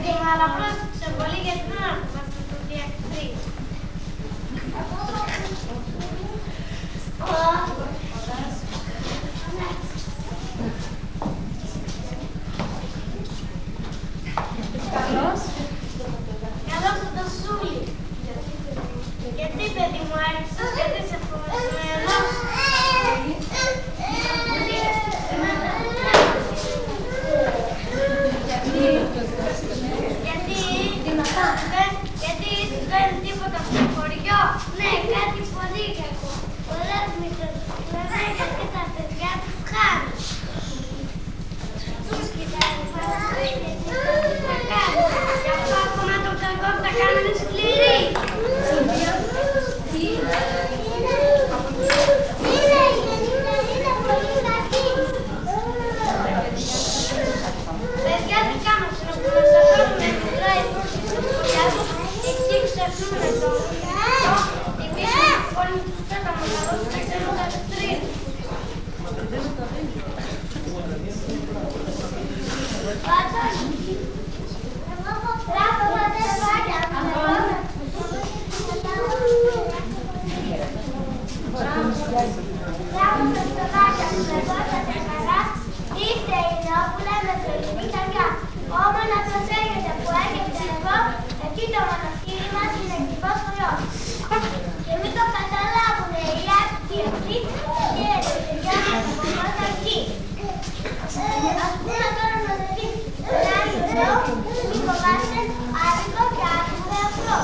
παιδί μου, αλλά πρόσεξε πολύ γιατί δεν άρχισε το διακριτή. Καλώς. Καλώς το Σούλη. Γιατί παιδί μου άρχισες, γιατί σε φοβερός. Γιατί δεν είναι τίποτα από το χωριό. Ναι, κάτι πολύ κακό. Πολλές μικροσκληράκια και τα παιδιά τους χάνουν. Τους κοιτάνε σαν σπίτια και τους τα κάνουν. Γι' αυτό ακόμα το κακό τα κάνουν σκληροί. Παιδιά δικά μας είναι που μας τα φέρουν με μικρά υπόρχες στο σχολιά τους. Εκεί ξεχνούμε το μυαλό. Εμείς όλοι τους πέταμε να δώσουμε και να κατευθρύνουν. Μπράβο στα στολάκια που λεγόσατε χαρά, είστε η νόπουλα με πρωινή καρδιά. Όμονα προσέχετε που έρχεται εδώ, εκεί το μοναστήρι μας είναι κρυφό σχολείο. Και μην το καταλάβουν οι άπτοι αυτοί, γιατί παιδιά μας από εμάς αρχή. Ας πούμε τώρα να δει τον Άγιο Θεό, μην φοβάστε, άδικο και άδικο εαυτό.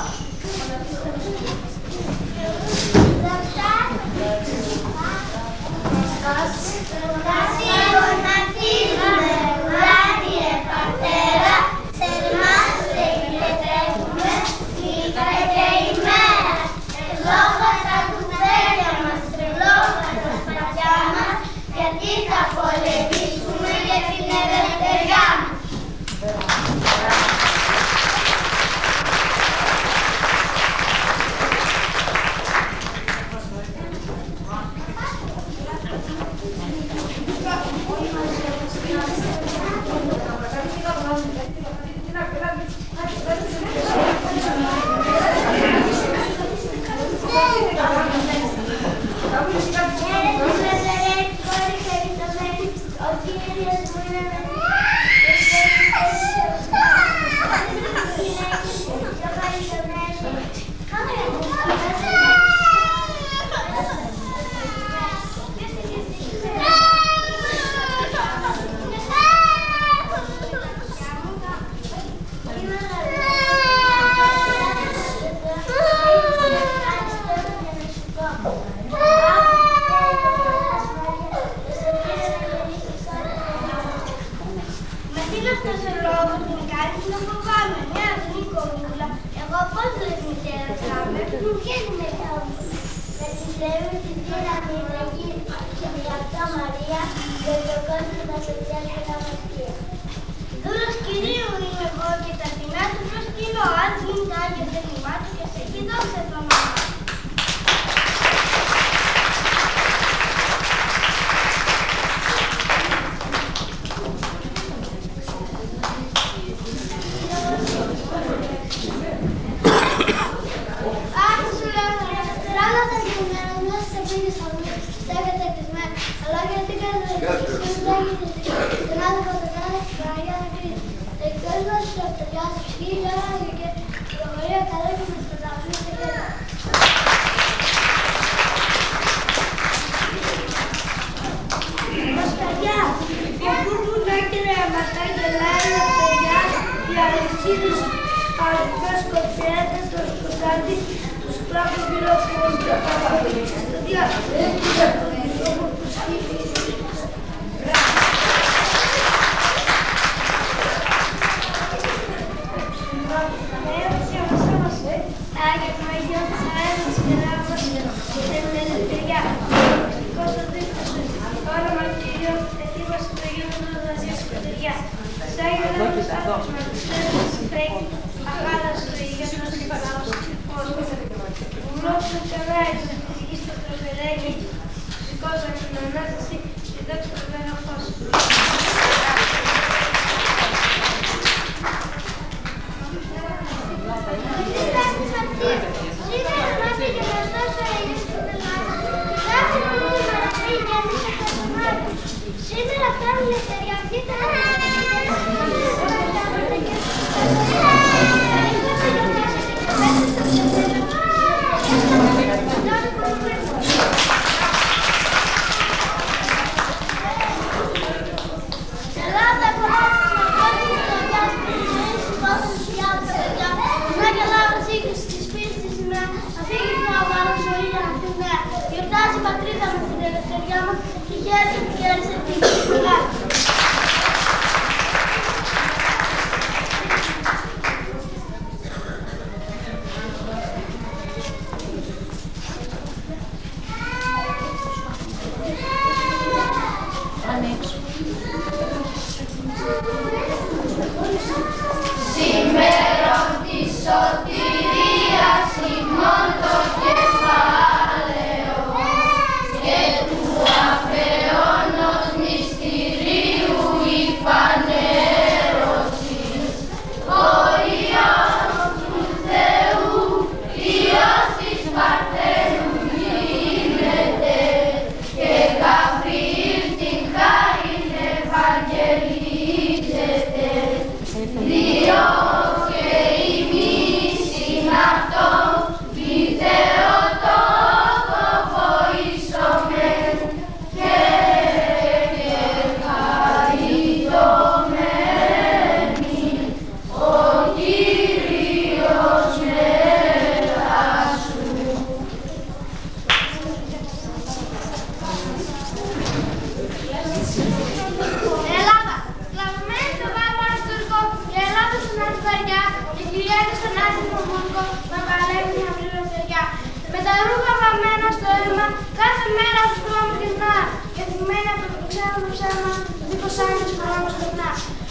Γιατί θα πολεμήσουμε για την ελευθεριά μας. Εγώ πώς δεν μητέρας άμε, μου βγαίνει μετά μου. Με τη Θεού τη δύναμη να γίνει και με αυτό Μαρία, και τον κόσμο να σε πιάσει τα μαρτία. Δούλος Κυρίου είμαι εγώ και τα τιμά του προσκυνώ, αν γίνει το Άγιο Θερμημά του και σε εκεί δώσε το όνομα. Αλλά γιατί κάνετε την άλλη φωτογράφηση στην Παναγία να κρίνει. Εκτός μας στο αυτοκιά σου σκύλει τώρα και προχωρεί καλά και μας πρωταγωνείς και τέλος. Μασταγιά, ο Κούρκουν έκρε μας τα γελάει παιδιά, οι αλυσίδες αληθές κοφιέτες, το σκοτάδι, τους κλάπους γύρω από τα παραδείγματα στο διάστημα.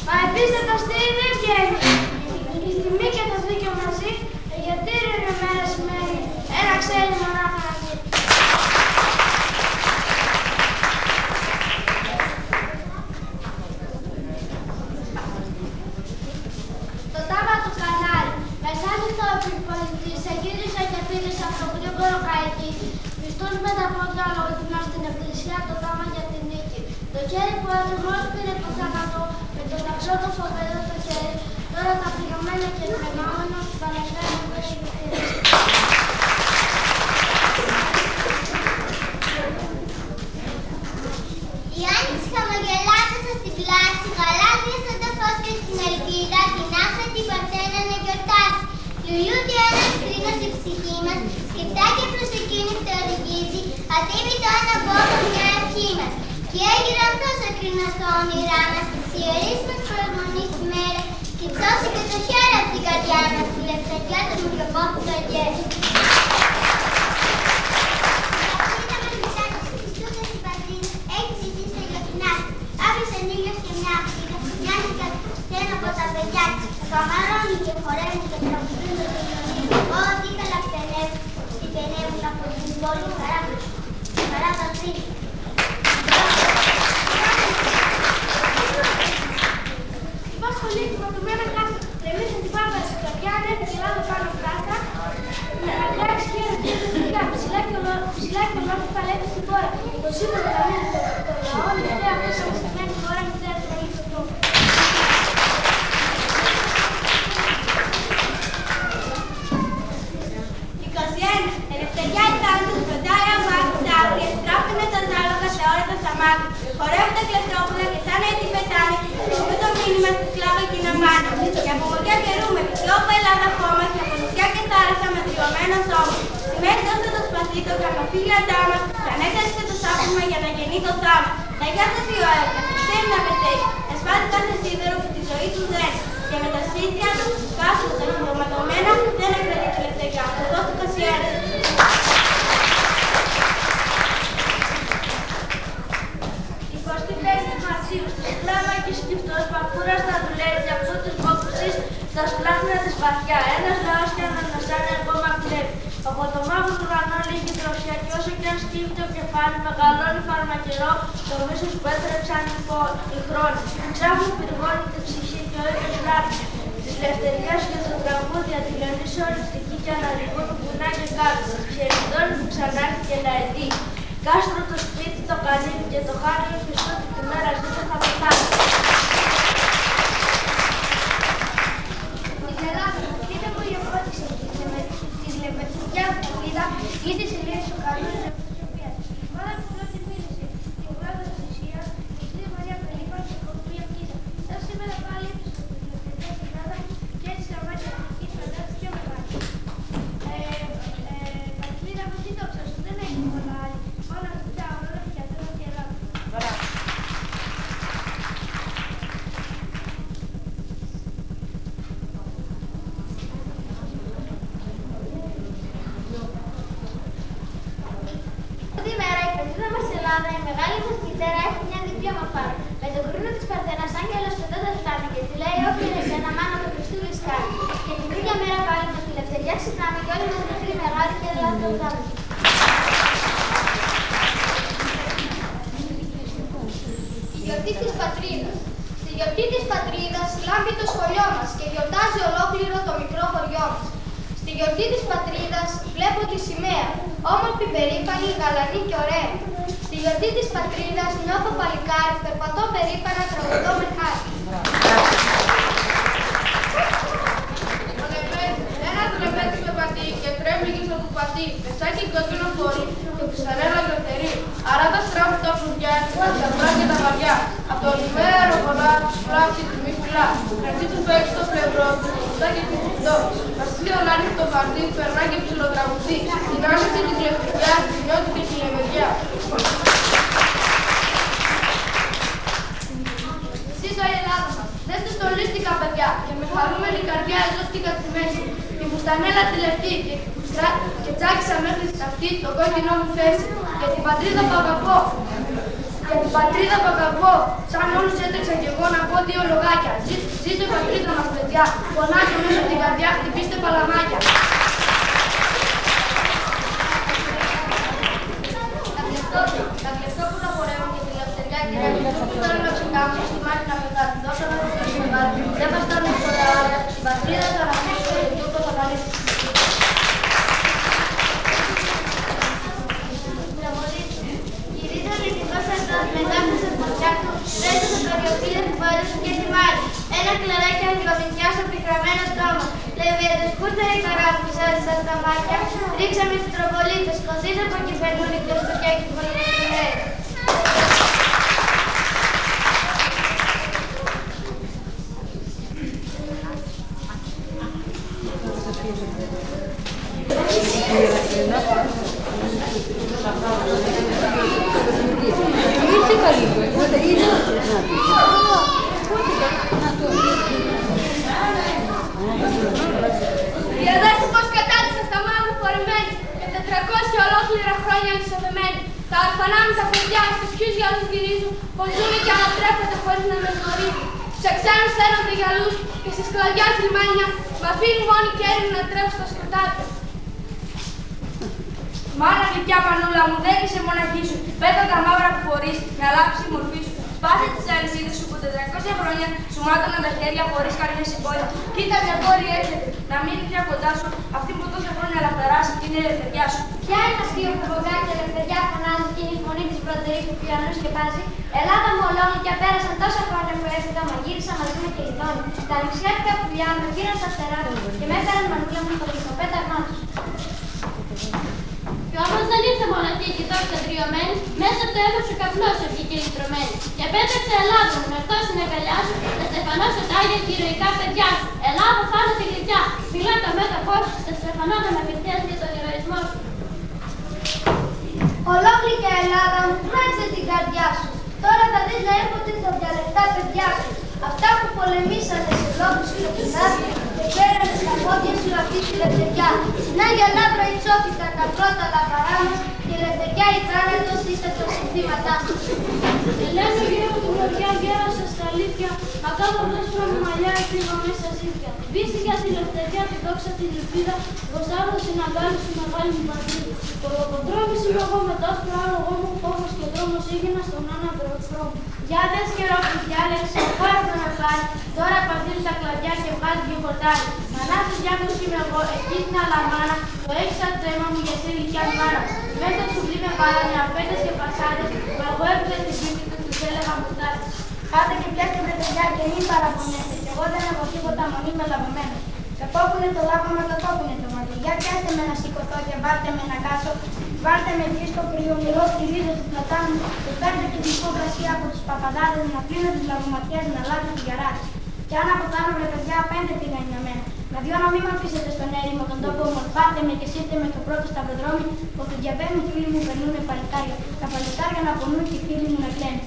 Μα επίσης τα αστέρια δεν βγαίνει. Η τιμή και το δίκαιο μαζί, γιατί ρε μέρα σημαίνει ένα ξέρει μονάχα να βγει. Το τάμα του κανάλι, μεσάζεις το επιπολιτής, εγύρισα και φίλησα από το γρήγορο καηκί. Πιστούς με τα πόδια λογισμά στην εκκλησία, το τάμα για την νίκη. Το χέρι που ακριβώς πήρε το θάνατο, με το ταξό το φοβερό το χέρι, τώρα τα πληγωμένα και τρεμάμενα στην Παναγία μου έχει χειρίσει. Η άνοιξη χαμογελάτωσα στην πλάση, γαλάζια σαν το φως και στην ελπίδα, την άφρα την Παρθένα να γιορτάσει. Λουλούδι ένας κρίνος η ψυχή μας, σκεπτά και προς εκείνη που το οδηγίζει, ατίμητο ένα πόπο μια ευχή μας. Και έγιραν τόσο κρίνος το όνειρά μας, τις ιερείς μας προσμονής τη μέρα, και ψώσει και το χέρι απ' την καρδιά μας, τη λευτεριά του μικροπόπου του αγγέλου. Καμαρώνει και χορεύει και τραγουδούν το κοινωνίο. Ό,τι καλά πενεύουν από την πόλη χαρά τα τρίτια. Η Πάσχολη κουματωμένα κάτω, τρεμίσαν την πάρτα στην καρδιά, ανέβη και λάδω πάνω κάτω. Με μακριά ξεχέρα και ειδικά, ψηλά και ολόκληρη παλεύει στην πόρα. Το σύμβολο καμία το λαό, λεπτέα μέσα με συγκεκριμένη χώρα, μητέρα του Αγίου Θεού. Ελευθεριά ήταν του φροντάει αμάξι άγρια, στράφαινε τα ζάλογα σε όλα τα σαμάκια. Χορεύουν τα κλεφτόπουλα και σαν να έτσι πετάνε, χρησιμοποιούν το μήνυμα στη σκλάβα και να μάνα. Και από μοριά καιρού με πιτλόπο Ελλάδα χώμα και από νησιά και θάλασσα με τριωμένο σώμα. Σημαίνει δώστε το σπαθί το καρμαφίλια τάμα, και ανέκατσε το σάπισμα για να γεννεί το θάμα. Τα γεια σας οι οέκας, ξέρει να πετέχει, εσπάζει κάθε σίδερο που τη ζωή του δεν. Και με τα σπίτια του, κάτω τα χρωματωμένα, δεν έκρατε τη λευτεριά. Αυτό του Κασιέρη. Η κοστή θέση του Μαρσίου, στη σκλάβα και σκυφτός, παππούρας θα δουλεύει για αυτού τους κόκκουσες, στα σπλάχνα της βαθιά. Ένας λαός και ανανασάνε ακόμα κλέβει. Από το μαύρο του ουρανό λίγη δροσιά και όσο κι αν σκύβει το κεφάλι, μεγαλώνει φαρμακερό το μίσος που έτρεψαν οι χρόνοι. Ξάφνου πυργώνει τη ψυχή και ο ήλιος γράφει. Της λευτεριάς και το τραγούδι αντιλωνείς οριστική και αναδηγούν βουνά και κάτω. Χεριδώνει που ξανάρθει και λαετή. Κάστρο το σπίτι, το καλύβι και το χάρι Χριστού τη μέρα ζήτω θα πετάσει. Στην Ελλάδα, δείτε μου η επότηση της λεβετικιάς που είδα, ήδη συνήθως ο καλούς Ευσοπίας. Μάδα που πρώτη μίλησε, την πλάτα της Ισίας, η Κύριε Μαρία Πελίπα και κομμύρια πτήσα. Σαν σήμερα πάλι ύψος της λεβετικιάς στην Ελλάδα και έτσι τα μάτια της φαντάζεις πιο μεγάλη. Πατρίδα μου, τι δόξα σου, δεν έχει πολλά άλλη. Όλα αυτά όλα και Αθήνα και Ελλάδα. Σήμερα η πατρίδα μας Ελλάδα, η μεγάλη μας μητέρα, έχει μια διπλή ομορφάρα. Με τον κρίνο της Παρθένας, άγγελος πετώντας φτάνει και τη λέει: όχι ρε σένα, μάνα του Χριστού λησκάνει. Και την ίδια μέρα πάλι με τη λευτεριά ξυπνάμε και όλοι μας μικροί μεγάλοι και Ελλάδα τραγουδάμε. Η γιορτή της πατρίδας. Στη γιορτή της πατρίδας λάμπει το σχολείο μας και γιορτάζει ολόκληρο το μικρό χωριό μας. Στη γιορτή της πατρίδας βλέπω τη σημαία, όμορφη, περήφανη, γαλανή και ωραία. Στη γιορτή της πατρίδας νιώθω παλικάρι, περπατώ περήφανα, τραγουδώ με χάρη. Τα βράδια τα βαριά, απ' το λιμέρα πολλά, φράχτη τιμή φυλά. Κρατή του παίξει στο πλευρό του, κουστά και κουστό. Βασίλειο λάρι το φαρτί, περνά και ψιλοτραγουδί. Την άνοιξη την κλεφτικιά, την νιώτη και την λεμεριά. Ζήτω η Ελλάδα μας, δέστε στολίστηκα παιδιά, και με χαρούμενη καρδιά εζώστηκα τη μέση. Την φουστανέλα τη λευκή και τσάκισα μέχρι αυτή το κόκκινό μου θέση. Και την πατρίδα που αγαπώ. Για την πατρίδα που αγαπώ, σαν όλους έτρεξα κι εγώ να πω δύο λογάκια. Ζήτω η πατρίδα μας παιδιά, φωνάζω μέσα από την καρδιά, χτυπήστε παλαμάκια. Τα κλεφτό που τα χορεύουν και τη λευτεριά και τα κλεφτό που θέλουν να ξεκάμουν στη μάχη να πετάνε. Δώσα να το στήσουμε πάλι, δεν βαστάνε ποτέ άλλα. Την πατρίδα θα αναμίσω και τούτο θα καλύψει. Μετάφρασε το φωτιά του, ρέζωσε το διοφύλλο του βόλου και τη μάχη. Ένα κλαράκι αγγλοβινιά στο πικραμένο στόμα. Λεβίδες, κούρτα η καρά που σώρισα στα μάτια. Ρίξαμε στους τροπολίτες, κοζίδε από εκεί περνούν οι κλωστοκιά και πολυεθνικές. Διαδέστε πως κατάτησα στα μάτια φορεμένη και 400 ολόκληρα χρόνια εξοδεμένη. Τα ορφανά μου τα παιδιά σε ποιους γυαλούς γυρίζουν, πως ζουνε και ανατρέφονται χωρίς να με γνωρίζουν. Σε ξένους στέλνονται γυαλούς και σε σκλαβιά λιμάνια, μ' αφήνουν μόνη και έρημη να τρέχω στο σκοτάδι. Μάνα γλυκιά μανούλα μου, δεν είσαι μοναχή σου. Πέτα τα μαύρα που φορείς, με αλλάξει η μορφή σου. Σπάσε τις αλυσίδες σου που 400 χρόνια σου μάτωναν τα χέρια χωρίς καμία συμπόνια. Κοίτα μια κόρη έρχεται, να μείνει πια κοντά σου. Αυτή που τόσα χρόνια λαχταράς είναι η ελευθεριά σου. Ποια είναι αυτή η φοβογάκη ελευθεριά φωνάζει και είναι η φωνή της πρωτεής που πιανού σκεπάζει. Ελλάδα μου ολώνει και πέρασαν τόσα χρόνια που έφυγα, μα γύρισα μαζί με και ειδώνει. Τα ανοιξιάτικα πουλιά με πήραν στα φτερά του και με έφεραν μανούλα μου το πισωπέταγμά του. Κι όμως δεν ήρθε μοναχή και δόξα τριωμένη, μέσα από το αίμα σου καπνός βγήκε λυτρωμένη. Και πέταξε Ελλάδα μου να έρθω στην αγκαλιά σου, να στεφανώσω τα άγια και ηρωικά παιδιά σου. Ελλάδα φάνε τη γλυκιά, φυλά το μέτωπό σου, θα στεφανώνω με πυρτές για τον ηρωισμό σου. Ολόκληρη Ελλάδα μου, κράτησε την καρδιά σου. Τώρα θα δεις να έρχονται τα διαλεκτά παιδιά σου. Αυτά που πολεμήσανε σε λόγους και κοινάδια και φέρανε στα πόδια σου αυτή τη λευτεριά. Να για λάβρα υψώθηκαν τα πρώτα λαπαρά μας και η λευτεριά η θάνατος είστε στα συνθήματά μας. Ελένη γύρω από την βραδιά γέρασα στα αλήθεια, ακάβα δώσπρα με μαλλιά έφυγα μέσα ζήτια. Βύση για τη λευτεριά, τη δόξα την ελπίδα, βοστάρδωσε να βγάλει σου μεγάλη μου πατρίδα. Κολοκοντρόμης είμαι εγώ με το άσπρο άλογο μου, φόβος και δρόμος έγινα στον άναδρο δρόμο. Για δες καιρό που διάλεξε, χώρα το να πάρει, τώρα παθούν τα κλαδιά και βγάζει και χορτάρι. Μανάθος Γιάκος είμαι εγώ, εκεί στην Αλαμάνα, το έχεις σαν το αίμα μου για σε ηλικιά μάνα. Μέσα σου βλήμε βάλανε, απέτες και πασάδες, μα εγώ έπρεπε την πίπη του, τους έλεγα μουτάρες. Κάτε και πιάστε με παιδιά και μην παραπονέστε, κι εγώ δεν έχω τίποτα μονή με λαβωμένο. Καπόπουνε το λάβαμα, καπόπουνε το μάτι. Για πιάστε με να σηκωθώ και βάλτε με να κάτσω. Βάλτε με εκεί στο κρυομυρό τη ρίζα του πλατάνου και παίρντε την υπογρασία από τους παπαδάδες να κλείνω τις λαβωματιές να λάβει τη γερά. Κι αν από τα άνω βρε παιδιά 5 πήγαν για μένα. Με δυο να μην μ' αφήσετε στον έρημο τον τόπο μου. Πάρτε με και σύρτε με το πρώτο σταυροδρόμι που θα διαβαίνουν φίλοι μου περνούνε παλικάρια. Τα παλικάρια να πονούν και οι φίλοι μου να κλαίνουν.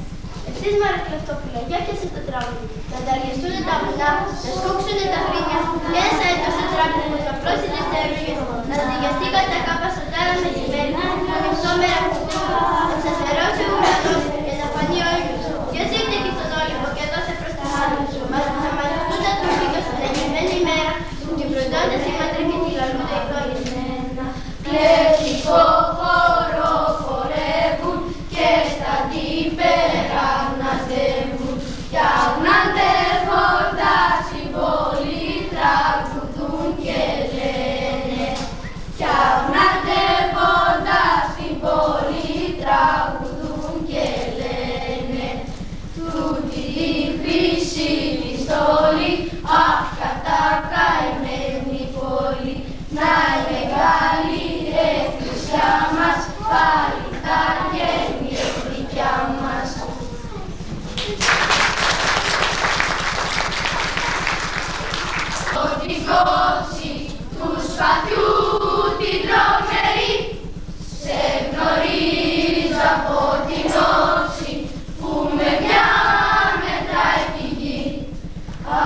Εσείς μ' Κλεφτόπουλε, για πιάσε το τραγούδι. Να ταριαστούνε τα βουνά, να σκόξουνε τα χρήνια. Και έσα έτωσε τράπη μου, θα πλώσει τις τερούγες. Να ζυγιαστεί κατά κάπα στο τέρα μεσημέρι. Να μισό μέρα που θα σας ερώσει ο ουρανός και θα φανεί ο ήλιος. Ποιος ήρθε εκεί στον όλυμπο και δώσε προς τα μάτια. Θα μαζευτούν τα τροφίγια στην εγγυημένη ημέρα και προτώνται σήματροι και τη λαλούδα οι δόλοι. Κλεφτικό χώρο χορεύουν και στα τύπερα αναστεύουν. Φτιάχναντε χορτά στην πόλη, τραγουδούν και λένε. Φτιάχναντε χορτά στην πόλη, τραγουδούν και λένε. Τούτη η χρυσή στόλη, αχ κατά καημένη πόλη, να η μεγάλη νόση του σπαθιού την τρομερή. Σε γνωρίζω από την όψη που με πια μετράει τη γη.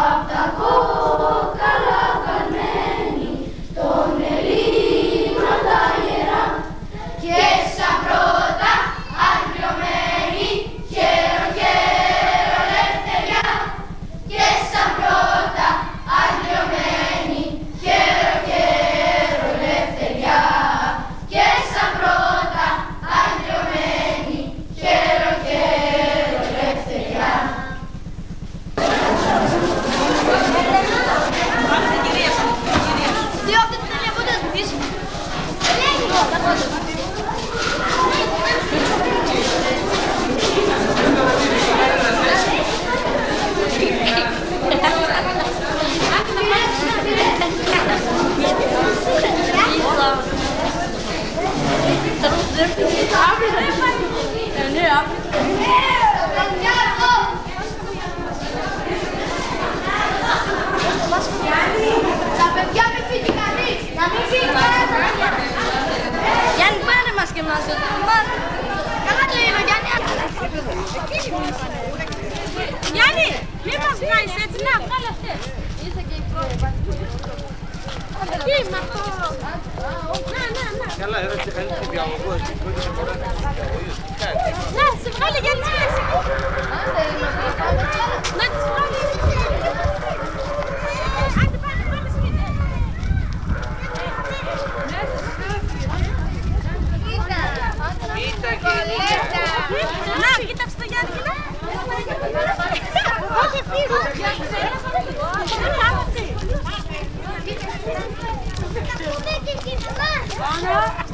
Απ' τα κόκαλα καλμένη των Ελλήνων τα ιερά και σαν πρώτα αγριωμένη χαίρο χαίρο ελευθεριά. Και σαν πρώτα αγριωμένη χαίρο χαίρο ελευθεριά. Και σαν πρώτα αγριωμένη χαίρο χαίρο ελευθεριά. Διώχτε την Ελία, πότε θα την πεις. Τα παιδιά μην φύγει κανείς. Να μην φύγει κανείς. Γιάννη, πάρε μας και μας το πάρε. Καλά το είναι ο Γιάννη. Γιάννη, μην μας βγάλεις έτσι. Να, βγάλε αυτές. Ήρθε και η πρώτη. Τι με αυτό. Να. Καλά, εδώ σε καλή την διαλογό. Να, σε βγάλε για τις φέσεις. Να τις βγάλει. Άντε πάμε σπίτι. Να, κοίταξε το Γιάννη, κοίτα. Όχι, φύγω.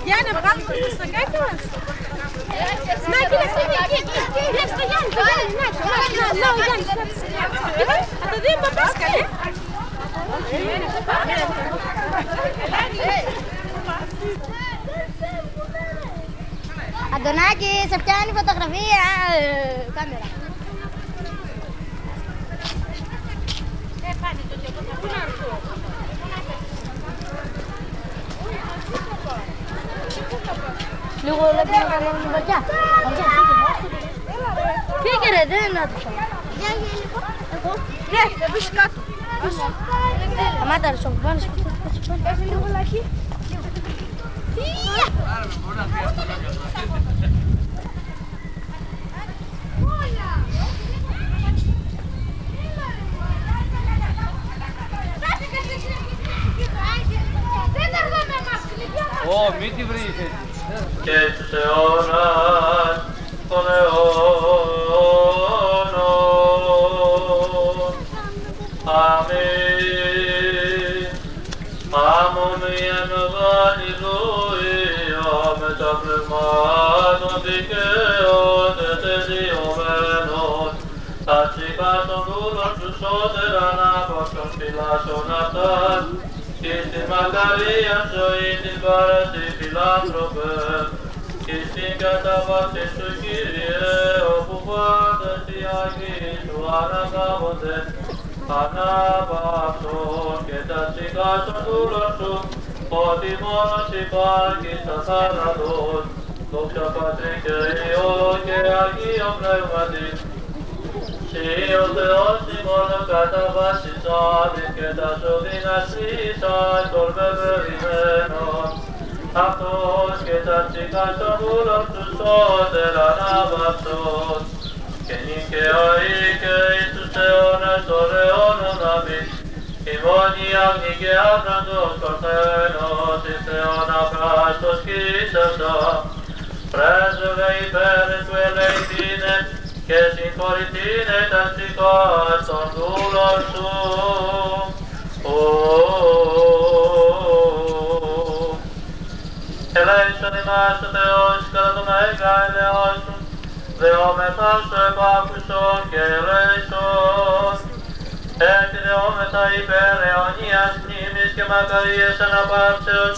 Γιάννη, βγάλουμε το στακάκι μας. Να, κοίταξε, κοίταξε το Γιάννη, να, ο Γιάννης. Θα το δει η παπέσκα, Αντωνάκη, σε πιάνει φωτογραφία. Κάμερα. Λίγο λεπτό να κάνουμε την βαριά. Φύγε ρε, δεν άτυσα. Εγώ. Ναι, θα μπεις κάτω. Αμάτα ρε, σώμα, πάνε σπίτι. Πες λίγο λαχή. Ω, μην τη βρεις έτσι. Και στους αιώνας των αιώνων. Αμήν. Άμον η ενωδάνη Λουία με τα πνευμάτων δικαίων τελειωμένων. Ταξικά των δούλων σου σώτεραν από των φυλάσσων αυτάς. Και στην μακαρία ζωή την παραστή φιλάνθρωπε, και στην καταβάση σου Κύριε, όπου πάντες οι Άγιοι σου ανακάμονται, ανάπαυσον και τα ψυχά των δούλων σου, ότι μόνος υπάρχεις αθάνατος, δόξα Πατρί και Υιό και Αγίο Πνεύματι. Συ ο Θεός ημών καταβάσεις άδειν και τα σωδυναστήσαν των βεβαιωμένων. Αυτός και τα ψυχά των δούλων του σώτεραν ανάβαυσον. Και νικαιοί και εις τους αιώνες των αιώνων αμήν. Ημών η άγνη και άπραντος κορθένος εις Θεόν απράστος κοίσευτα. Πρέσβευε υπέρ του ελεηθήνε και συγχωρηθήνε τα ψυχά των δούλων σου. Ελέησον ημάς ο Θεός κατά το μέγα ελεός σου, δεόμεθα σου επάκουσον και ελέησον. Έτσι δεόμεθα υπέρ αιωνίας μνήμης και μακαρίες αναπαύσεως,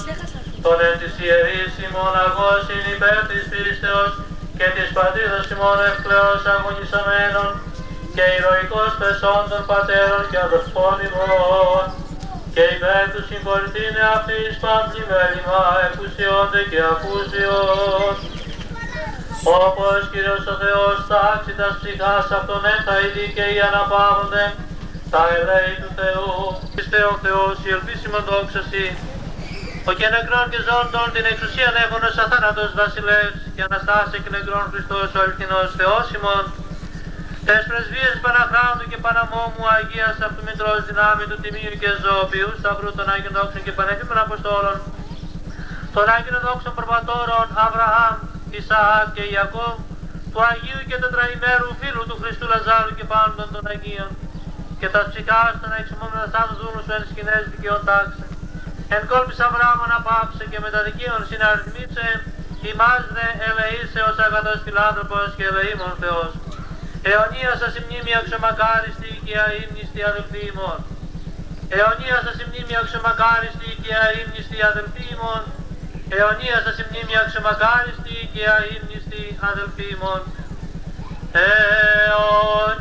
τον εν της ιερής ημών αγώσιν υπέρ της πίστεως και της πατρίδος ημών ευκλαίως αγωνισαμένων και ηρωικός πεσών των πατέρων και αδελφών ημών, και υπέρ του συγχωρηθήν αυτής παμπλημέρημα εκουσιώνται και ακούσιος. Όπως Κύριος ο Θεός τάξει τας ψυχάς αυτών θα οι δίκαιοι αναπαύονται, τα Εβραίοι του Θεού. Χριστέ ο Θεός, η ελπίσιμον δόξαση, ο και νεκρών και ζώντων την εξουσίαν έχωνος αθάνατος βασιλεύς και αναστάσει εκ νεκρών Χριστός ο αληθινός Θεός ημών. Τες πρεσβείες Παναχράντου και Παναμόμου Αγίας αυτού Μητρός δυνάμει του Τιμίου και Ζωοποιού σταυρού των Άγιων Δόξων και Πανεφήμων Αποστόλων, των Άγιων Δόξων Προπατώρων Αβραάμ, Ισαάκ και Ιακώβ, του Αγίου και τετραημέρου φίλου του Χριστού Λαζάρου και πάντων των Αγίων, και τα ψυχάς των εξημόμενων θάνατος δούλου σου εν σκηνές δικαιών τάξε. Εν κόλπης Αβραάμ αναπαύσε και με τα δικαίων συναριθμίτσε, ημάς δε ελεήσε ως αγαθός φιλάνθρωπος και ελεήμων Θεός. Αιωνία σας η μνήμη αξιομακάριστη και αείμνηστη αδελφοί ημών. Αιωνία σας η μνήμη αξιομακάριστη και αείμνηστη αδελφοί ημών. Αιωνία σας η μνήμη αξιομακάριστη και αείμνηστη αδελφοί ημών. Αιωνία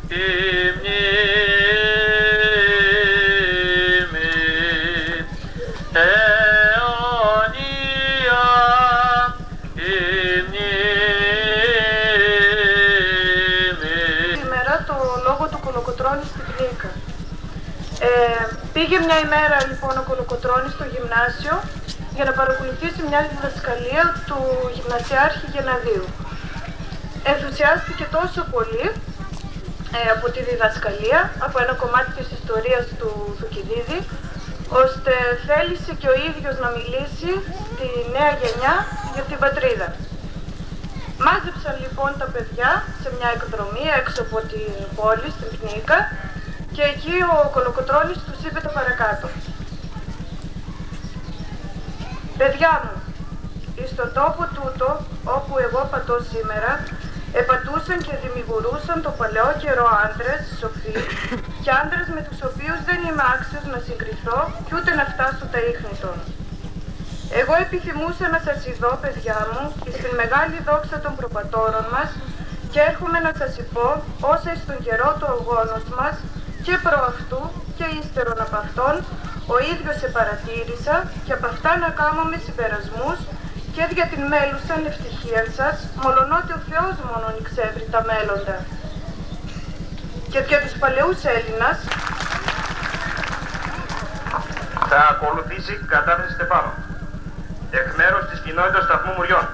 η μνήμη, αιωνία η μνήμη. Σήμερα το λόγο του Κολοκοτρώνη στην Πνίκα. Πήγε μια ημέρα λοιπόν ο Κολοκοτρώνης στο γυμνάσιο για να παρακολουθήσει μια διδασκαλία του γυμνασιάρχη Γεναδίου. Ενθουσιάστηκε τόσο πολύ από τη διδασκαλία, από ένα κομμάτι της ιστορίας του Θουκυδίδη, ώστε θέλησε και ο ίδιος να μιλήσει στη νέα γενιά για την πατρίδα. Μάζεψαν λοιπόν τα παιδιά σε μια εκδρομή έξω από την πόλη, στην Πνίκα, και εκεί ο Κολοκοτρώνης τους είπε τα παρακάτω. «Παιδιά μου, εις τον τόπο τούτο, όπου εγώ πατώ σήμερα, επατούσαν και δημιουργούσαν το παλαιό καιρό άντρες σοφοί και άντρες με τους οποίους δεν είμαι άξιος να συγκριθώ κι ούτε να φτάσω τα ίχνη των. Εγώ επιθυμούσα να σας ειδώ, παιδιά μου, στην μεγάλη δόξα των προπατώρων μας και έρχομαι να σας υπώ όσα εις τον καιρό του αγώνος μας και προ αυτού και ύστερον από αυτόν ο ίδιος σε παρατήρησα και από αυτά να κάμουμε συμπερασμούς και για την μέλουσαν ευτυχία σας, μολονότι ο Θεός μόνον εξεύρει τα μέλλοντα. Και για τους παλαιούς Έλληνας θα ακολουθήσει κατάθεση Στεφάνου, εκ μέρους της κοινότητας Σταθμού Μουριών.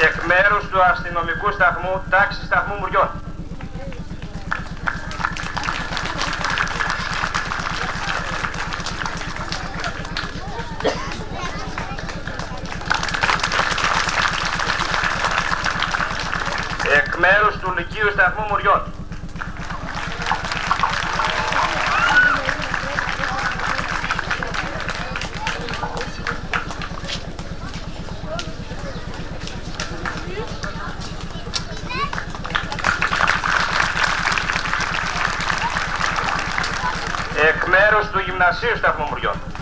Εκ μέρους του αστυνομικού σταθμού τάξης Σταθμού Μουριών. Εκ μέρους του Λυκείου Σταθμού Μουριών. Εκ μέρους του Γυμνασίου Σταθμού Μουριών.